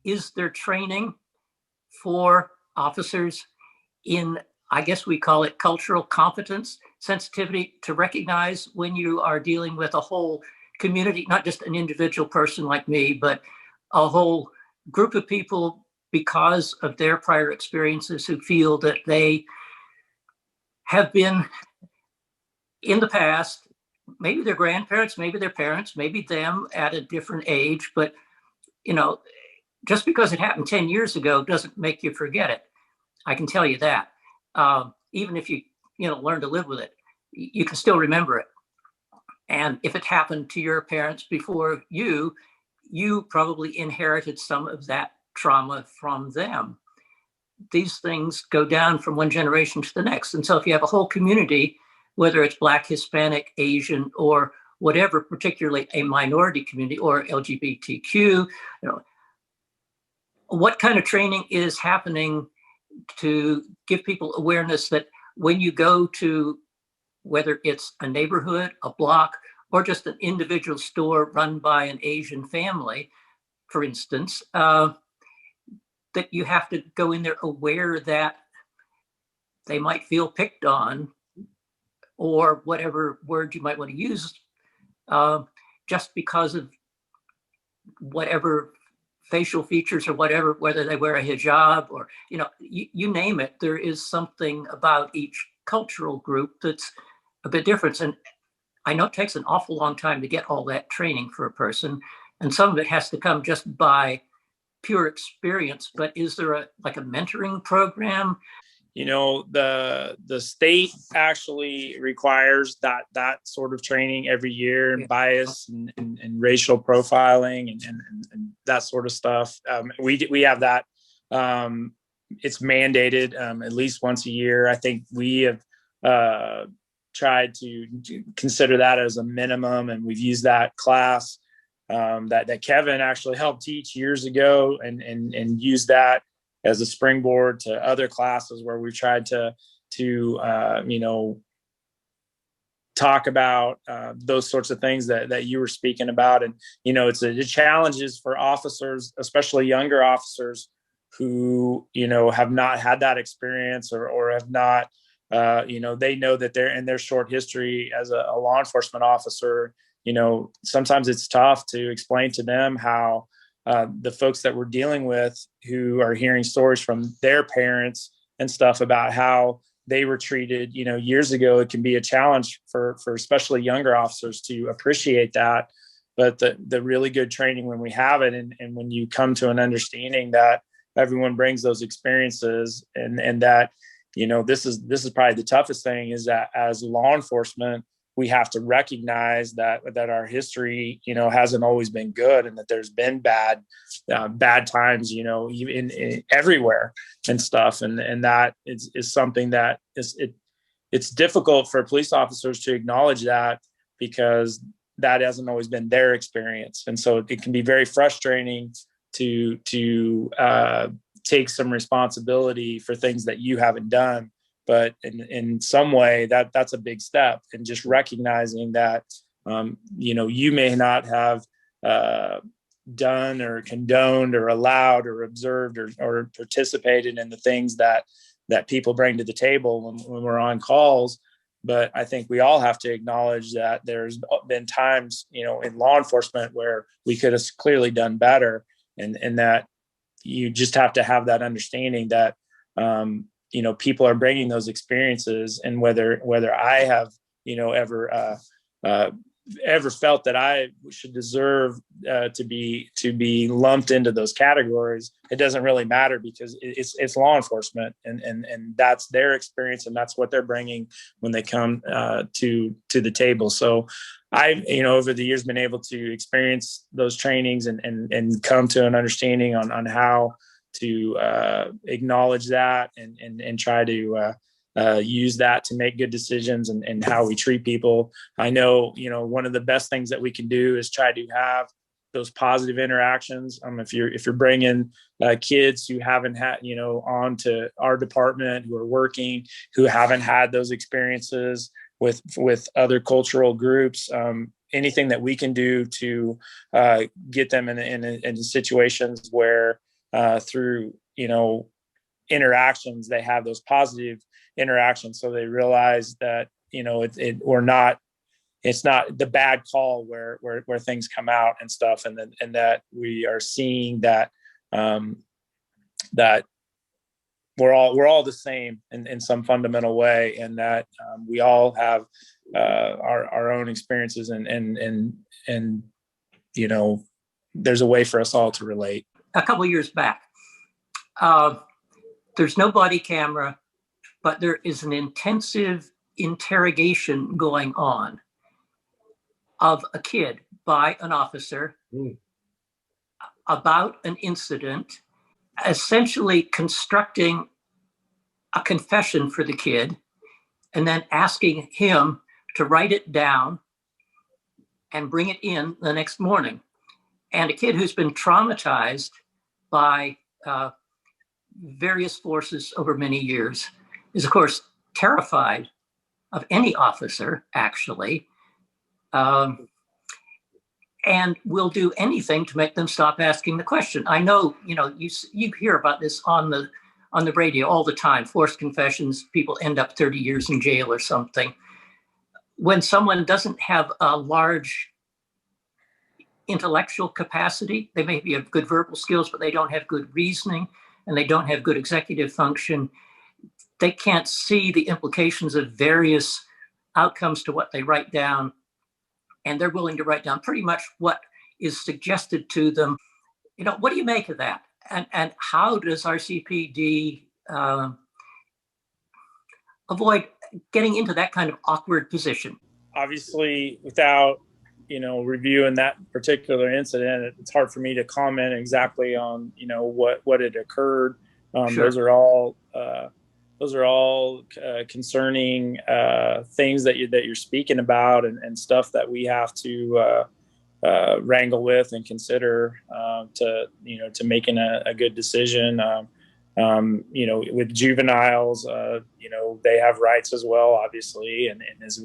is there training for officers in, I guess we call it cultural competence, sensitivity to recognize when you are dealing with a whole community, not just an individual person like me, but a whole group of people because of their prior experiences who feel that they have been in the past, maybe their grandparents, maybe their parents, maybe them at a different age, but just because it happened 10 years ago doesn't make you forget it. I can tell you that. Even if you learn to live with it, you can still remember it. And if it happened to your parents before you probably inherited some of that trauma from them. These things go down from one generation to the next. And so if you have a whole community, whether it's Black, Hispanic, Asian, or whatever, particularly a minority community or LGBTQ, what kind of training is happening to give people awareness that when you go to, whether it's a neighborhood, a block, or just an individual store run by an Asian family, for instance, that you have to go in there aware that they might feel picked on, or whatever word you might want to use, just because of whatever facial features or whatever, whether they wear a hijab or, you name it, there is something about each cultural group that's a bit different. And I know it takes an awful long time to get all that training for a person. And some of it has to come just by pure experience, but is there a mentoring program? The state actually requires that sort of training every year, and bias and racial profiling and that sort of stuff. We have that. It's mandated at least once a year. I think we have tried to consider that as a minimum, and we've used that class that Kevin actually helped teach years ago, and use that as a springboard to other classes where we've tried to talk about those sorts of things that you were speaking about. And, it's the challenges for officers, especially younger officers who, have not had that experience or have not, they know that they're in their short history as a law enforcement officer. Sometimes it's tough to explain to them how the folks that we're dealing with who are hearing stories from their parents and stuff about how they were treated, years ago. It can be a challenge for especially younger officers to appreciate that. But the really good training when we have it, and when you come to an understanding that everyone brings those experiences, and that, this is probably the toughest thing, is that as law enforcement, we have to recognize that our history, hasn't always been good, and that there's been bad times, even everywhere and stuff. And that is something that it's difficult for police officers to acknowledge that, because that hasn't always been their experience. And so it can be very frustrating to take some responsibility for things that you haven't done. But in some way, that's a big step, and just recognizing that, you may not have done or condoned or allowed or observed or participated in the things that people bring to the table when we're on calls. But I think we all have to acknowledge that there's been times, in law enforcement where we could have clearly done better, and that you just have to have that understanding that, people are bringing those experiences. And whether I have, ever felt that I should deserve to be lumped into those categories, it doesn't really matter, because it's law enforcement, and that's their experience, and that's what they're bringing when they come to the table. So I've, over the years, been able to experience those trainings and come to an understanding on how to acknowledge that and try to use that to make good decisions and how we treat people. I know, one of the best things that we can do is try to have those positive interactions. If you're bringing kids who haven't had, on to our department, who are working, who haven't had those experiences with other cultural groups, anything that we can do to get them in situations where through, interactions, they have those positive interactions. So they realize that, it's not the bad call where things come out and stuff. And that we are seeing that, that we're all the same in some fundamental way. And that, we all have, our own experiences and, there's a way for us all to relate. A couple of years back, there's no body camera, but there is an intensive interrogation going on of a kid by an officer about an incident, essentially constructing a confession for the kid and then asking him to write it down and bring it in the next morning. And a kid who's been traumatized by various forces over many years is, of course, terrified of any officer, actually, and will do anything to make them stop asking the question. I know, you hear about this on the radio all the time. Forced confessions, people end up 30 years in jail or something. When someone doesn't have a large intellectual capacity, they maybe have good verbal skills, but they don't have good reasoning and they don't have good executive function. They can't see the implications of various outcomes to what they write down. And they're willing to write down pretty much what is suggested to them. What do you make of that? And how does our CPD avoid getting into that kind of awkward position? Obviously, without, reviewing that particular incident, it's hard for me to comment exactly on, what had occurred. Sure. Those are all concerning things that you're speaking about, and stuff that we have to wrangle with and consider to making a good decision. With juveniles, they have rights as well, obviously, and as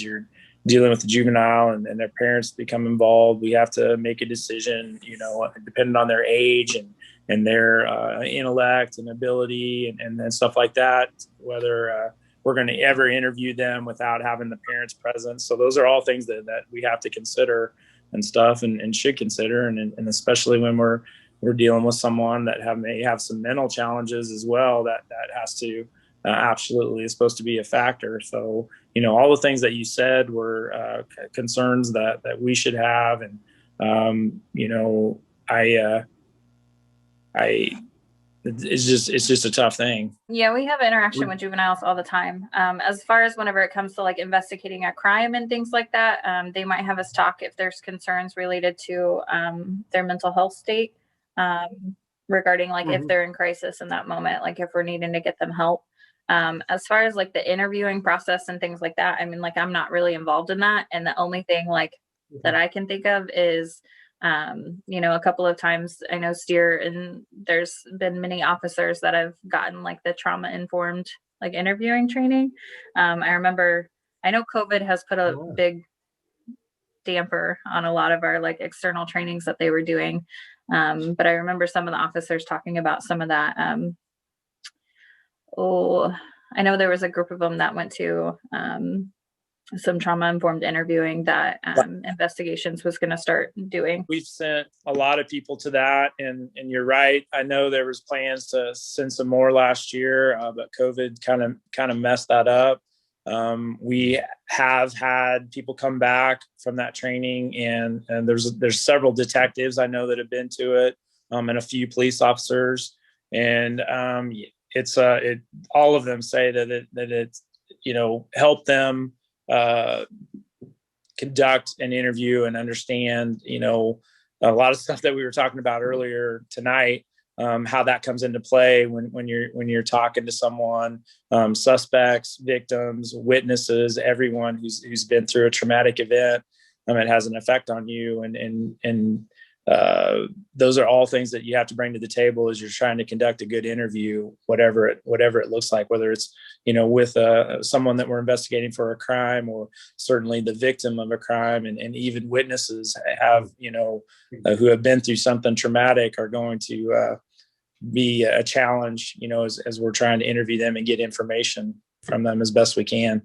you're dealing with the juvenile and their parents become involved, we have to make a decision, depending on their age and their intellect and ability and stuff like that, whether we're going to ever interview them without having the parents present. So those are all things that we have to consider and stuff and should consider. And especially when we're dealing with someone that may have some mental challenges as well, that has to absolutely is supposed to be a factor. So, all the things that you said were concerns that we should have. And, it's just a tough thing. Yeah, we have interaction with juveniles all the time. As far as whenever it comes to like investigating a crime and things like that, they might have us talk if there's concerns related to their mental health state, regarding like if they're in crisis in that moment, like if we're needing to get them help. As far as like the interviewing process and things like that, I mean, like I'm not really involved in that. And the only thing like that I can think of is a couple of times I know steer, and there's been many officers that have gotten like the trauma informed like interviewing training. I know COVID has put a big damper on a lot of our like external trainings that they were doing. But I remember some of the officers talking about some of that. I know there was a group of them that went to some trauma-informed interviewing that investigations was going to start doing. We've sent a lot of people to that, and you're right. I know there was plans to send some more last year, but COVID kind of messed that up. We have had people come back from that training, and there's several detectives I know that have been to it, and a few police officers, and it's all of them say that it's helped them conduct an interview and understand a lot of stuff that we were talking about earlier tonight, how that comes into play when you're talking to someone, suspects, victims, witnesses, everyone who's been through a traumatic event. It has an effect on you, and those are all things that you have to bring to the table as you're trying to conduct a good interview, whatever it looks like, whether it's with someone that we're investigating for a crime, or certainly the victim of a crime, and even witnesses have who have been through something traumatic are going to be a challenge, as we're trying to interview them and get information from them as best we can.